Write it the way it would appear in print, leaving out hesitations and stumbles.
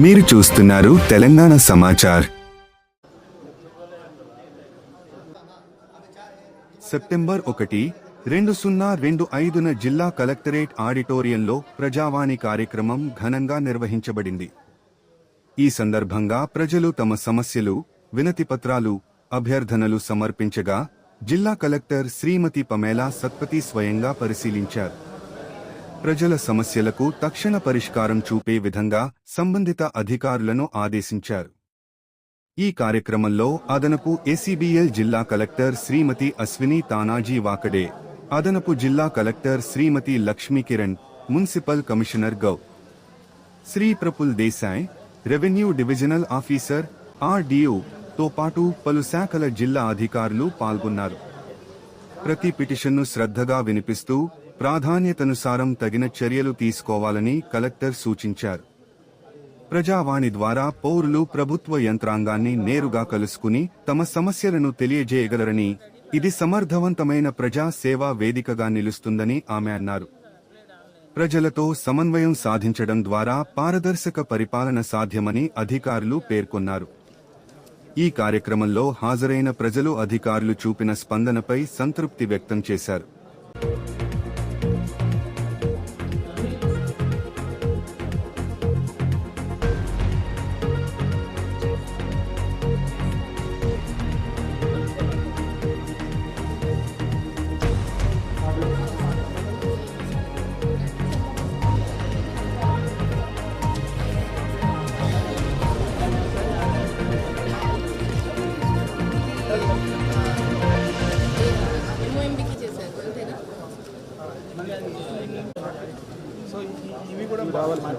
మీరు చూస్తున్నారు తెలంగాణ సమాచార్. సెప్టెంబర్ 1, 2025న జిల్లా కలెక్టరేట్ ఆడిటోరియంలో ప్రజావాణి కార్యక్రమం ఘనంగా నిర్వహించబడింది. ఈ సందర్భంగా ప్రజలు తమ సమస్యలు, వినతిపత్రాలు, అభ్యర్థనలు సమర్పించగా జిల్లా కలెక్టర్ శ్రీమతి పమేలా సత్పతి స్వయంగా పరిశీలించారు. ప్రజల సమస్యలకు తక్షణ పరిష్కారం చూపే విధంగా సంబంధిత అధికారులను ఆదేశించారు. ఈ కార్యక్రమంలో అదనపు ఏసీబీఎల్ జిల్లా కలెక్టర్ శ్రీమతి అశ్విని తానాజీ వాకడే, అదనపు జిల్లా collector Shrimati Lakshmi Kiran, municipal commissioner గౌ. Shri Praful Desai, revenue divisional officer RDO తో పాటు పలు శాఖల జిల్లా అధికారులు పాల్గొన్నారు. ప్రతి పిటిషన్ను శ్రద్ధగా వినిపిస్తూ ప్రాధాన్యతనుసారం తగిన చర్యలు తీసుకోవాలని కలెక్టర్ సూచించారు. ప్రజావాణి ద్వారా పౌరులు ప్రభుత్వ యంత్రాంగాన్ని నేరుగా కలుసుకుని తమ సమస్యలను తెలియజేయగలరని, ఇది సమర్థవంతమైన ప్రజా సేవా వేదికగా నిలుస్తుందని ఆమె అన్నారు. ప్రజలతో సమన్వయం సాధించడం ద్వారా పారదర్శక పరిపాలన సాధ్యమని అధికారులు పేర్కొన్నారు. ఈ కార్యక్రమంలో హాజరైన ప్రజలు అధికారులు చూపిన స్పందనపై సంతృప్తి వ్యక్తం చేశారు. ఇవి కూడా రావాలి మాట